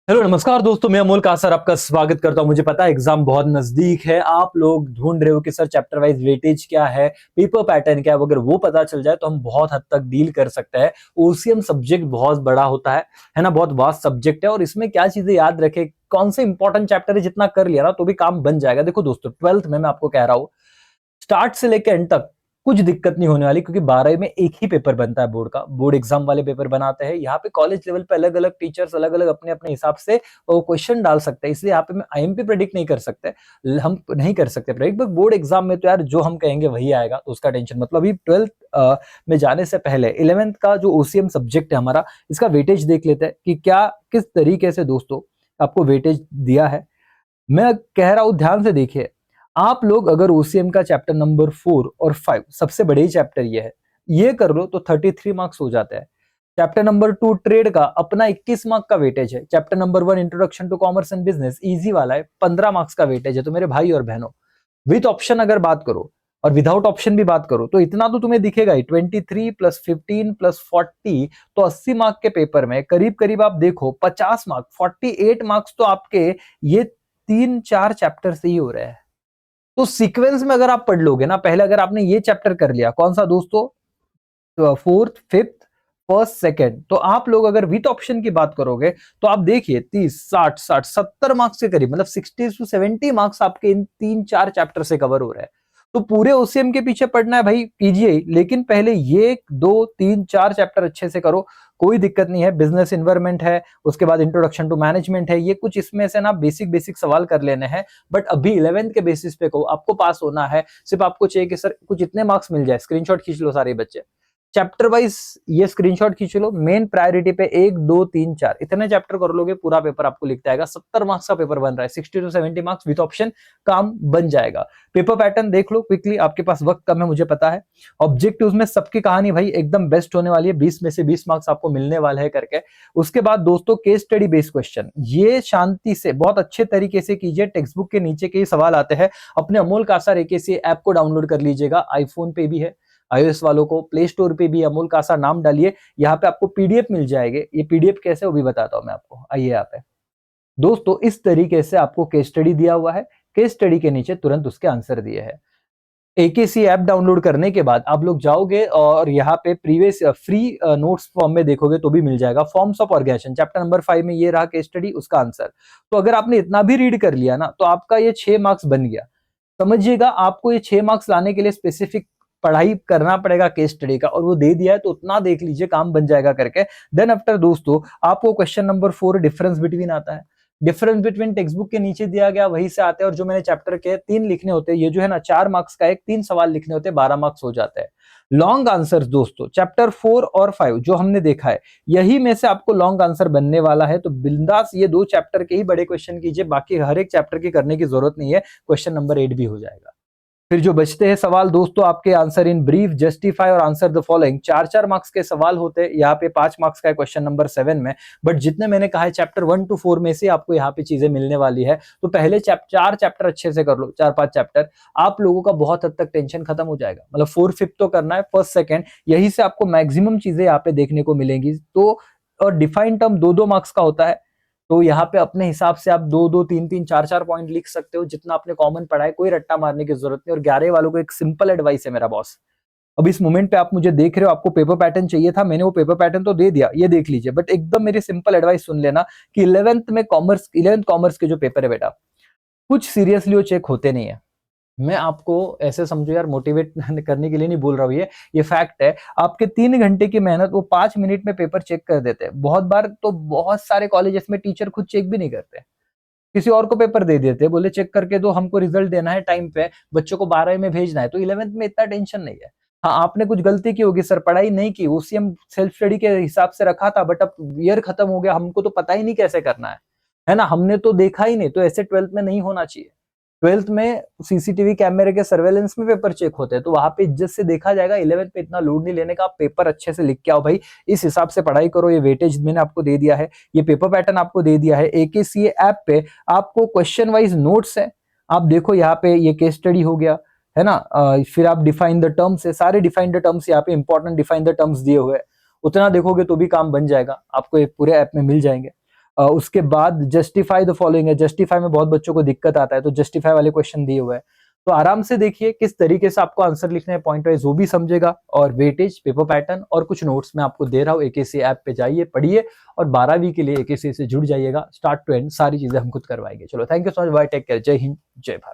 Hello नमस्कार दोस्तों, मैं अमोल कासर आपका स्वागत करता हूं। मुझे पता है एग्जाम बहुत नजदीक है, आप लोग ढूंढ रहे हो कि सर चैप्टर वाइज वेटेज क्या है, पेपर पैटर्न क्या है। अगर वो पता चल जाए तो हम बहुत हद तक डील कर सकते हैं। ओसीएम सब्जेक्ट बहुत बड़ा होता है ना, बहुत वास्ट सब्जेक्ट है। और इसमें क्या चीजें याद रखे, कौन से इंपॉर्टेंट चैप्टर है, जितना कर लिया ना तो भी काम बन जाएगा। देखो दोस्तों, 12th में मैं आपको कह रहा हूं, स्टार्ट से लेकर एंड तक कुछ दिक्कत नहीं होने वाली, क्योंकि 12वीं में एक ही पेपर बनता है बोर्ड का। बोर्ड एग्जाम वाले पेपर बनाते हैं। यहाँ पे कॉलेज लेवल पे अलग अलग टीचर्स अलग अलग अपने अपने हिसाब से क्वेश्चन डाल सकते हैं, इसलिए यहाँ पे मैं आईएमपी प्रेडिक्ट नहीं कर सकते। हम नहीं कर सकते प्रेडिक्ट, बट बोर्ड एग्जाम में तो यार जो हम कहेंगे वही आएगा, तो उसका टेंशन मतलब। अभी 12th में जाने से पहले 11th का जो ओसीएम सब्जेक्ट है हमारा, इसका वेटेज देख लेते हैं कि क्या किस तरीके से दोस्तों आपको वेटेज दिया है। मैं कह रहा हूं ध्यान से देखिए। आप लोग अगर ओसीएम का चैप्टर नंबर 4 और 5, सबसे बड़े ही चैप्टर ये है, ये कर लो तो 33 मार्क्स हो जाते हैं। चैप्टर नंबर 2 ट्रेड का अपना 21 मार्क का वेटेज है। Chapter number 1 introduction to commerce and business easy वाला है, 15 मार्क्स का वेटेज है। तो मेरे भाई और बहनों, विथ ऑप्शन अगर बात करो और विदाउट ऑप्शन भी बात करो तो इतना तो तुम्हें दिखेगा ही। 23 प्लस 15 प्लस 40, तो 80 मार्क के पेपर में करीब करीब आप देखो 50 मार्क, 48 मार्क्स तो आपके ये 3-4 चैप्टर से ही हो रहे हैं। तो सीक्वेंस में अगर आप पढ़ लोगे ना, पहले अगर आपने ये चैप्टर कर लिया, कौन सा दोस्तों, तो 4th 5th 1st 2nd, तो आप लोग अगर विथ ऑप्शन की बात करोगे तो आप देखिए 30 60 60 70 मार्क्स के करीब, मतलब 60 to 70 मार्क्स आपके इन 3-4 चैप्टर से कवर हो रहे हैं। तो पूरे ओसीएम के पीछे पढ़ना है भाई, कीजिए, लेकिन पहले ये 2-3-4 चैप्टर अच्छे से करो। कोई दिक्कत नहीं है। बिजनेस इन्वायरमेंट है, उसके बाद इंट्रोडक्शन टू मैनेजमेंट है, ये कुछ इसमें से ना बेसिक बेसिक सवाल कर लेने हैं। बट अभी 11th के बेसिस पे को आपको पास होना है। सिर्फ आपको चाहिए कि सर कुछ इतने मार्क्स मिल जाए। स्क्रीनशॉट खींच लो सारे बच्चे, चैप्टर वाइज ये स्क्रीनशॉट खींच लो। मेन प्रायोरिटी पे 1 2 3 4 इतने चैप्टर कर लोगे, पूरा पेपर आपको लिखता आएगा। 70 मार्क्स का पेपर बन रहा है, 60 to 70 मार्क्स विद ऑप्शन, काम बन जाएगा। पेपर पैटर्न देख लो क्विकली, आपके पास वक्त कम है मुझे पता है। ऑब्जेक्टिव्स में सबकी कहानी भाई एकदम बेस्ट होने वाली है, 20 में से 20 मार्क्स आपको मिलने वाले हैं करके। उसके बाद दोस्तों केस स्टडी बेस्ड क्वेश्चन, ये शांति से बहुत अच्छे तरीके से कीजिए। टेक्स्ट बुक के नीचे के ही सवाल आते हैं। अपने अमोल कासा एकेसी ऐप को डाउनलोड कर लीजिएगा, आईफोन पे भी है, आईओएस वालों को प्ले स्टोर पे भी अमोल कासा नाम डालिए, यहाँ पे आपको पीडीएफ मिल जाएंगे। ये पीडीएफ कैसे वो भी बताता हूं मैं आपको, आइए यहाँ पे। दोस्तों इस तरीके से आपको केस स्टडी दिया हुआ है, केस स्टडी के नीचे तुरंत उसके आंसर दिए हैं। एकेसी ऐप डाउनलोड करने के बाद आप लोग जाओगे और यहाँ पे प्रीवियस फ्री नोट्स फॉर्म में देखोगे तो भी मिल जाएगा। Forms of organisation chapter number 5 में ये रहा केस स्टडी, उसका आंसर। तो अगर आपने इतना भी रीड कर लिया ना तो आपका ये 6 मार्क्स बन गया। समझिएगा, आपको ये 6 मार्क्स लाने के लिए स्पेसिफिक पढ़ाई करना पड़ेगा केस स्टडी का, और वो दे दिया है तो उतना देख लीजिए, काम बन जाएगा करके। देन आफ्टर दोस्तों आपको क्वेश्चन नंबर 4 डिफरेंस बिटवीन आता है। डिफरेंस बिटवीन टेक्स्ट बुक के नीचे दिया गया वहीं से आते हैं, और जो मैंने चैप्टर के 3 लिखने होते हैं, ये जो है ना 4 मार्क्स का एक 3 सवाल लिखने होते हैं, 12 मार्क्स हो जाते हैं। लॉन्ग आंसर्स दोस्तों चैप्टर 4 और 5 जो हमने देखा है, यही में से आपको लॉन्ग आंसर बनने वाला है। तो बिंदास ये 2 चैप्टर के ही बड़े क्वेश्चन कीजिए, बाकी हर एक चैप्टर की करने की जरूरत नहीं है। क्वेश्चन नंबर 8 भी हो जाएगा। फिर जो बचते हैं सवाल दोस्तों, आपके आंसर इन ब्रीफ, जस्टिफाई और आंसर द फॉलोइंग, 4-4 मार्क्स के सवाल होते हैं। यहाँ पे 5 मार्क्स का है क्वेश्चन नंबर 7 में। बट जितने मैंने कहा है चैप्टर 1 to 4 में से आपको यहाँ पे चीजें मिलने वाली है। तो पहले 4 चैप्टर अच्छे से कर लो, 4-5 चैप्टर, आप लोगों का बहुत हद तक टेंशन खत्म हो जाएगा। मतलब 4-5 तो करना है, 1st 2nd यही से आपको मैक्सिमम चीजें यहाँ पे देखने को मिलेंगी। तो और डिफाइंड टर्म 2-2 मार्क्स का होता है, तो यहाँ पे अपने हिसाब से आप 2-2 3-3 4-4 पॉइंट लिख सकते हो, जितना आपने कॉमन पढ़ा है। कोई रट्टा मारने की जरूरत नहीं। और 11 वालों को एक सिंपल एडवाइस है मेरा बॉस, अब इस मोमेंट पे आप मुझे देख रहे हो, आपको पेपर पैटर्न चाहिए था, मैंने वो पेपर पैटर्न तो दे दिया, ये देख लीजिए। बट एकदम मेरी सिंपल एडवाइस सुन लेना कि 11th कॉमर्स के जो पेपर है बेटा, कुछ सीरियसली वो चेक होते नहीं है। मैं आपको ऐसे समझो यार, मोटिवेट करने के लिए नहीं बोल रहा हूँ, ये फैक्ट है। आपके 3 घंटे की मेहनत वो 5 मिनट में पेपर चेक कर देते हैं। बहुत बार तो बहुत सारे कॉलेजेस में टीचर खुद चेक भी नहीं करते, किसी और को पेपर दे देते, बोले चेक करके दो, हमको रिजल्ट देना है टाइम पे, बच्चों को 12 में भेजना है। तो 11th में इतना टेंशन नहीं है। हाँ, आपने कुछ गलती की होगी, सर पढ़ाई नहीं की, ओसीएम सेल्फ स्टडी के हिसाब से रखा था, बट अब ईयर खत्म हो गया, हमको तो पता ही नहीं कैसे करना है ना, हमने तो देखा ही नहीं। तो ऐसे 12th में नहीं होना चाहिए। 12th में सीसीटीवी कैमरे के सर्वेलेंस में पेपर चेक होते हैं, तो वहां पे इज्जत से देखा जाएगा। 11th पे इतना लोड नहीं लेने का, आप पेपर अच्छे से लिख के आओ भाई, इस हिसाब से पढ़ाई करो। ये वेटेज मैंने आपको दे दिया है, ये पेपर पैटर्न आपको दे दिया है। एकेसीए ऐप पे आपको क्वेश्चन वाइज नोट्स है, आप देखो यहाँ पे ये केस स्टडी हो गया है ना। फिर आप डिफाइन द टर्म्स है, सारे डिफाइन द टर्म्स यहाँ पे इंपॉर्टेंट डिफाइन द टर्म्स दिए हुए, उतना देखोगे तो भी काम बन जाएगा, आपको ये पूरे ऐप में मिल जाएंगे। उसके बाद जस्टिफाई द फॉलोइंग है, जस्टिफाई में बहुत बच्चों को दिक्कत आता है, तो जस्टिफाई वाले क्वेश्चन दिए हुए हैं। तो आराम से देखिए किस तरीके से आपको आंसर लिखना है पॉइंट वाइज, वो भी समझेगा। और वेटेज, पेपर पैटर्न और कुछ नोट्स मैं आपको दे रहा हूँ, एकेसी ऐप पे जाइए, पढ़िए और 12वीं के लिए एकेसी से जुड़ जाइएगा। स्टार्ट टू एंड सारी चीजें हम खुद करवाएंगे। चलो, thank you so much, bye, take care, जय हिंद, जय भारत।